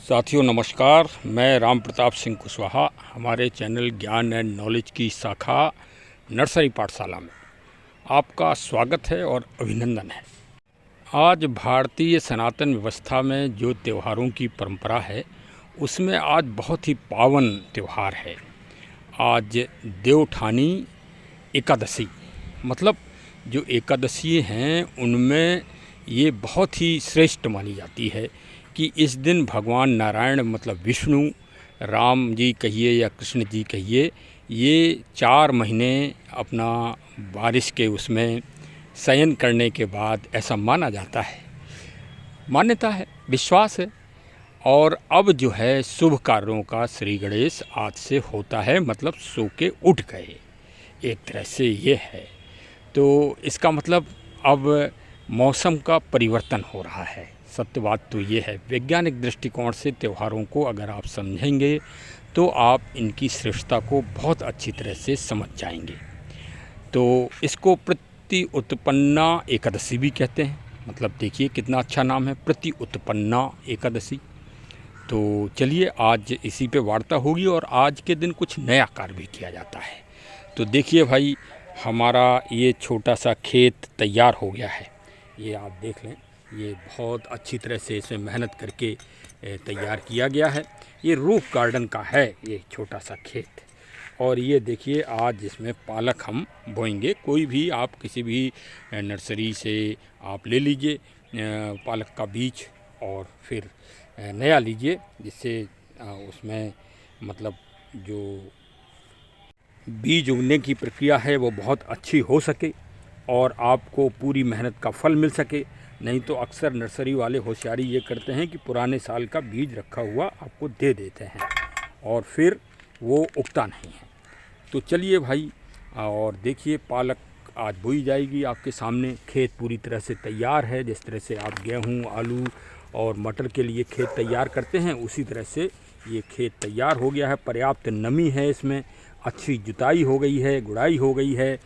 साथियों नमस्कार, मैं राम प्रताप सिंह कुशवाहा हमारे चैनल ज्ञान एंड नॉलेज की शाखा नर्सरी पाठशाला में आपका स्वागत है और अभिनंदन है। आज भारतीय सनातन व्यवस्था में जो त्योहारों की परंपरा है उसमें आज बहुत ही पावन त्यौहार है। आज देवउठानी एकादशी, मतलब जो एकादशी हैं उनमें ये बहुत ही श्रेष्ठ मानी जाती है कि इस दिन भगवान नारायण मतलब विष्णु, राम जी कहिए या कृष्ण जी कहिए, ये 4 महीने अपना बारिश के उसमें शयन करने के बाद ऐसा माना जाता है, मान्यता है, विश्वास है। और अब जो है शुभ कार्यों का श्री गणेश आज से होता है, मतलब सो के उठ गए, एक तरह से ये है। तो इसका मतलब अब मौसम का परिवर्तन हो रहा है। सत्य बात तो ये है, वैज्ञानिक दृष्टिकोण से त्योहारों को अगर आप समझेंगे तो आप इनकी श्रेष्ठता को बहुत अच्छी तरह से समझ जाएंगे। तो इसको प्रति उत्पन्ना एकादशी भी कहते हैं। मतलब देखिए कितना अच्छा नाम है, प्रति उत्पन्ना एकादशी। तो चलिए आज इसी पे वार्ता होगी और आज के दिन कुछ नया कार्य भी किया जाता है। तो देखिए भाई, हमारा ये छोटा सा खेत तैयार हो गया है। ये आप देख लें, ये बहुत अच्छी तरह से इसमें मेहनत करके तैयार किया गया है। ये रूफ गार्डन का है ये छोटा सा खेत। और ये देखिए आज इसमें पालक हम बोएंगे। कोई भी आप किसी भी नर्सरी से आप ले लीजिए पालक का बीज और फिर नया लीजिए, जिससे उसमें मतलब जो बीज उगने की प्रक्रिया है वो बहुत अच्छी हो सके और आपको पूरी मेहनत का फल मिल सके। नहीं तो अक्सर नर्सरी वाले होशियारी ये करते हैं कि पुराने साल का बीज रखा हुआ आपको दे देते हैं और फिर वो उगता नहीं है। तो चलिए भाई, और देखिए पालक आज बोई जाएगी आपके सामने। खेत पूरी तरह से तैयार है। जिस तरह से आप गेहूँ, आलू और मटर के लिए खेत तैयार करते हैं, उसी तरह से ये खेत तैयार हो गया है। पर्याप्त नमी है इसमें, अच्छी जुताई हो गई है, गुड़ाई हो गई है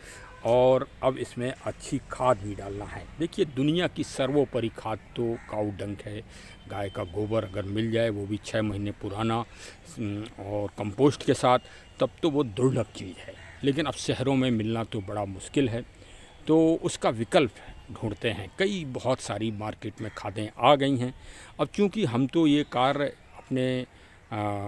और अब इसमें अच्छी खाद भी डालना है। देखिए दुनिया की सर्वोपरि खाद तो काऊ डंक है, गाय का गोबर अगर मिल जाए, वो भी 6 महीने पुराना और कंपोस्ट के साथ, तब तो वो दुर्लभ चीज़ है। लेकिन अब शहरों में मिलना तो बड़ा मुश्किल है, तो उसका विकल्प ढूंढते हैं। कई बहुत सारी मार्केट में खादें आ गई हैं। अब चूँकि हम तो ये कार्य अपने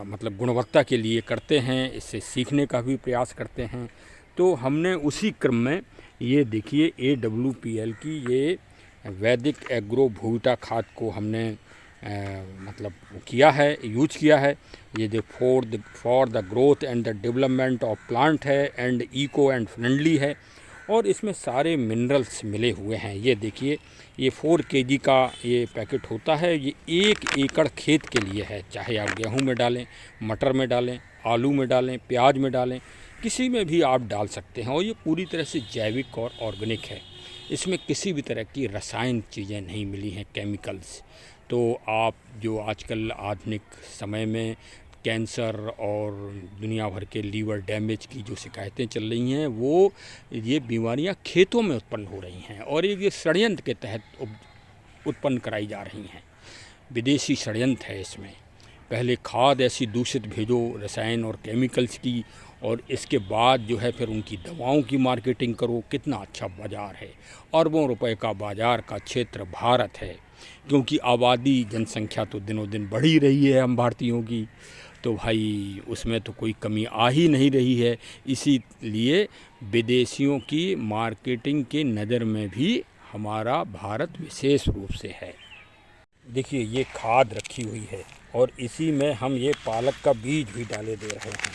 मतलब गुणवत्ता के लिए करते हैं, इससे सीखने का भी प्रयास करते हैं। तो हमने उसी क्रम में ये देखिए AWPL की ये वैदिक एग्रो भूविटा खाद को हमने मतलब किया है, यूज किया है। ये जो for the growth and the development of plant है एंड इको एंड फ्रेंडली है और इसमें सारे मिनरल्स मिले हुए हैं। ये देखिए, ये 4 kg का ये पैकेट होता है। ये 1 एकड़ खेत के लिए है, चाहे आप गेहूं में डालें, मटर में डालें, आलू में डालें, प्याज में डालें, किसी में भी आप डाल सकते हैं। और ये पूरी तरह से जैविक और ऑर्गेनिक है। इसमें किसी भी तरह की रसायन चीज़ें नहीं मिली हैं, केमिकल्स। तो आप जो आजकल आधुनिक समय में कैंसर और दुनिया भर के लीवर डैमेज की जो शिकायतें चल रही हैं, वो ये बीमारियां खेतों में उत्पन्न हो रही हैं और ये षड्यंत्र के तहत उत्पन्न कराई जा रही हैं। विदेशी षड्यंत्र है इसमें। पहले खाद ऐसी दूषित भेजो रसायन और केमिकल्स की, और इसके बाद जो है फिर उनकी दवाओं की मार्केटिंग करो। कितना अच्छा बाज़ार है, अरबों रुपए का बाज़ार का क्षेत्र भारत है, क्योंकि आबादी जनसंख्या तो दिनों दिन बढ़ ही रही है हम भारतीयों की। तो भाई उसमें तो कोई कमी आ ही नहीं रही है। इसीलिए विदेशियों की मार्केटिंग के नज़र में भी हमारा भारत विशेष रूप से है। देखिए ये खाद रखी हुई है और इसी में हम ये पालक का बीज भी डाले दे रहे हैं।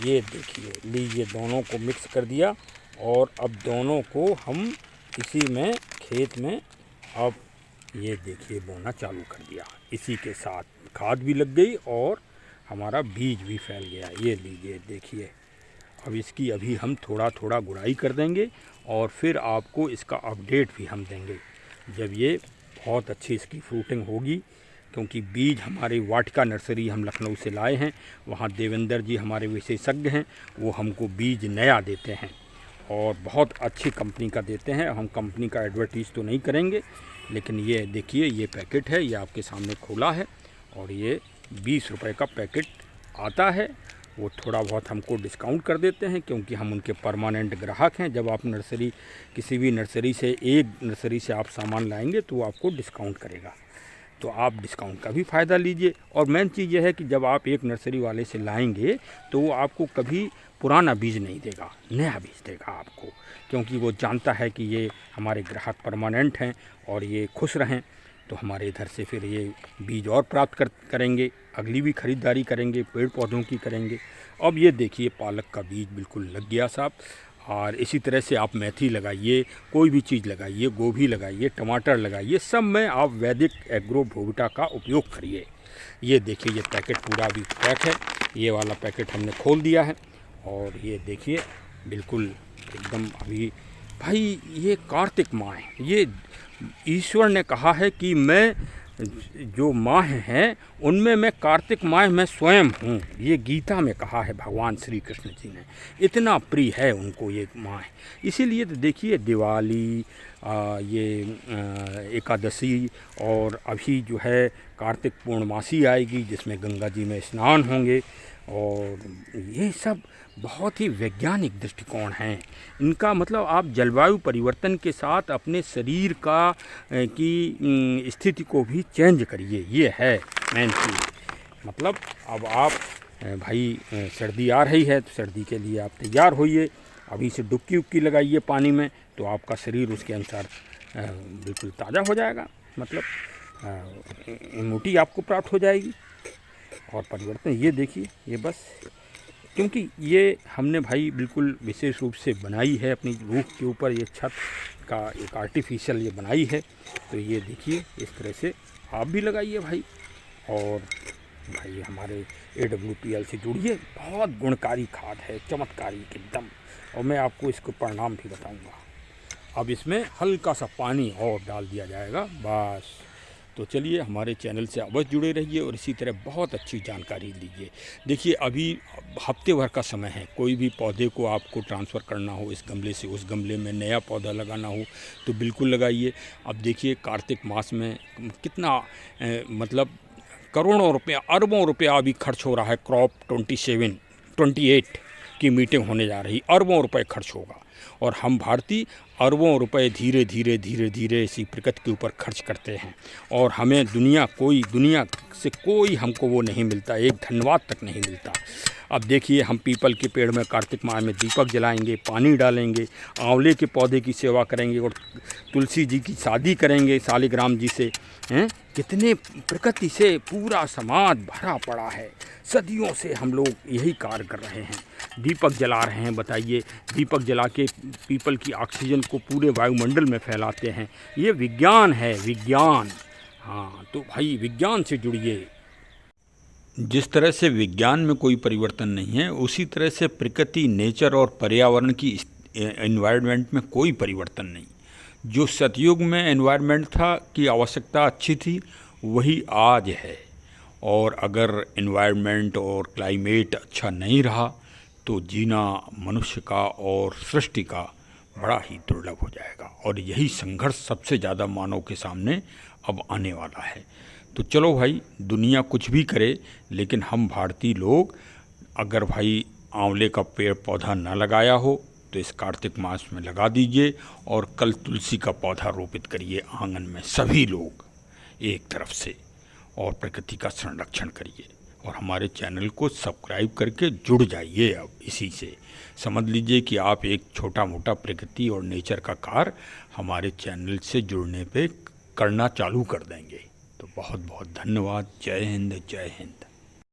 ये देखिए, लीजिए दोनों को मिक्स कर दिया और अब दोनों को हम इसी में खेत में अब ये देखिए बोना चालू कर दिया। इसी के साथ खाद भी लग गई और हमारा बीज भी फैल गया। ये लीजिए देखिए, अब इसकी अभी हम थोड़ा थोड़ा गुड़ाई कर देंगे और फिर आपको इसका अपडेट भी हम देंगे जब ये बहुत अच्छी इसकी फ्रूटिंग होगी। क्योंकि बीज हमारे वाटिका नर्सरी हम लखनऊ से लाए हैं, वहाँ देवेंद्र जी हमारे विशेषज्ञ हैं, वो हमको बीज नया देते हैं और बहुत अच्छी कंपनी का देते हैं। हम कंपनी का एडवर्टीज़ तो नहीं करेंगे, लेकिन ये देखिए ये पैकेट है, ये आपके सामने खोला है और ये 20 रुपए का पैकेट आता है। वो थोड़ा बहुत हमको डिस्काउंट कर देते हैं क्योंकि हम उनके परमानेंट ग्राहक हैं। जब आप किसी भी नर्सरी से, एक नर्सरी से आप सामान लाएंगे तो वो आपको डिस्काउंट करेगा, तो आप डिस्काउंट का भी फ़ायदा लीजिए। और मेन चीज़ यह है कि जब आप एक नर्सरी वाले से लाएंगे तो वो आपको कभी पुराना बीज नहीं देगा, नया बीज देगा आपको, क्योंकि वो जानता है कि ये हमारे ग्राहक परमानेंट हैं और ये खुश रहें, तो हमारे इधर से फिर ये बीज और प्राप्त करेंगे, अगली भी ख़रीदारी करेंगे, पेड़ पौधों की करेंगे। अब ये देखिए पालक का बीज बिल्कुल लग गया साहब। और इसी तरह से आप मेथी लगाइए, कोई भी चीज़ लगाइए, गोभी लगाइए, टमाटर लगाइए, सब में आप वैदिक एग्रो बोविटा का उपयोग करिए। ये देखिए ये पैकेट पूरा भी पैक है, ये वाला पैकेट हमने खोल दिया है और ये देखिए बिल्कुल एकदम अभी भाई ये कार्तिक माह है, ये ईश्वर ने कहा है कि मैं जो माह हैं उनमें मैं कार्तिक माह में स्वयं हूँ, ये गीता में कहा है भगवान श्री कृष्ण जी ने। इतना प्रिय है उनको ये माह, इसीलिए तो देखिए दिवाली, ये एकादशी और अभी जो है कार्तिक पूर्णमासी आएगी जिसमें गंगा जी में स्नान होंगे, और ये सब बहुत ही वैज्ञानिक दृष्टिकोण हैं इनका। मतलब आप जलवायु परिवर्तन के साथ अपने शरीर की स्थिति को भी चेंज करिए, ये है मेन चीज़। मतलब अब आप भाई सर्दी आ रही है तो सर्दी के लिए आप तैयार होइए, अभी से डुबकी उबकी लगाइए पानी में, तो आपका शरीर उसके अनुसार बिल्कुल ताज़ा हो जाएगा, मतलब इम्यूनिटी आपको प्राप्त हो जाएगी और परिवर्तन। ये देखिए ये बस, क्योंकि ये हमने भाई बिल्कुल विशेष रूप से बनाई है अपनी रूफ के ऊपर, ये छत का एक आर्टिफिशियल ये बनाई है, तो ये देखिए इस तरह से आप भी लगाइए भाई। और भाई हमारे AWPL से जुड़िए, बहुत गुणकारी खाद है, चमत्कारी एकदम, और मैं आपको इसको परिणाम भी बताऊंगा। अब इसमें हल्का सा पानी और डाल दिया जाएगा बस। तो चलिए हमारे चैनल से अवश्य जुड़े रहिए और इसी तरह बहुत अच्छी जानकारी लीजिए। देखिए अभी हफ्ते भर का समय है, कोई भी पौधे को आपको ट्रांसफ़र करना हो इस गमले से उस गमले में, नया पौधा लगाना हो तो बिल्कुल लगाइए। अब देखिए कार्तिक मास में कितना मतलब करोड़ों रुपया, अरबों रुपया अभी खर्च हो रहा है। क्रॉप 28 की मीटिंग होने जा रही, अरबों रुपए खर्च होगा, और हम भारतीय अरबों रुपए धीरे धीरे इसी प्रकृति के ऊपर खर्च करते हैं, और हमें दुनिया से कोई हमको वो नहीं मिलता, एक धन्यवाद तक नहीं मिलता। अब देखिए हम पीपल के पेड़ में कार्तिक माह में दीपक जलाएंगे, पानी डालेंगे, आंवले के पौधे की सेवा करेंगे और तुलसी जी की शादी करेंगे शालिग्राम जी से, हैं। कितने प्रकृति से पूरा समाज भरा पड़ा है, सदियों से हम लोग यही कार्य कर रहे हैं, दीपक जला रहे हैं। बताइए दीपक जला के पीपल की ऑक्सीजन को पूरे वायुमंडल में फैलाते हैं, ये विज्ञान है, विज्ञान। हाँ तो भाई विज्ञान से जुड़िए। जिस तरह से विज्ञान में कोई परिवर्तन नहीं है, उसी तरह से प्रकृति, नेचर और पर्यावरण की एनवायरनमेंट में कोई परिवर्तन नहीं। जो सतयुग में एनवायरनमेंट था की आवश्यकता अच्छी थी, वही आज है। और अगर एनवायरनमेंट और क्लाइमेट अच्छा नहीं रहा तो जीना मनुष्य का और सृष्टि का बड़ा ही दुर्लभ हो जाएगा, और यही संघर्ष सबसे ज़्यादा मानव के सामने अब आने वाला है। तो चलो भाई, दुनिया कुछ भी करे, लेकिन हम भारतीय लोग अगर भाई आंवले का पेड़ पौधा न लगाया हो तो इस कार्तिक मास में लगा दीजिए, और कल तुलसी का पौधा रोपित करिए आंगन में सभी लोग एक तरफ से, और प्रकृति का संरक्षण करिए। और हमारे चैनल को सब्सक्राइब करके जुड़ जाइए। अब इसी से समझ लीजिए कि आप एक छोटा मोटा प्रकृति और नेचर का कार्य हमारे चैनल से जुड़ने पे करना चालू कर देंगे। तो बहुत बहुत धन्यवाद। जय हिंद, जय हिंद।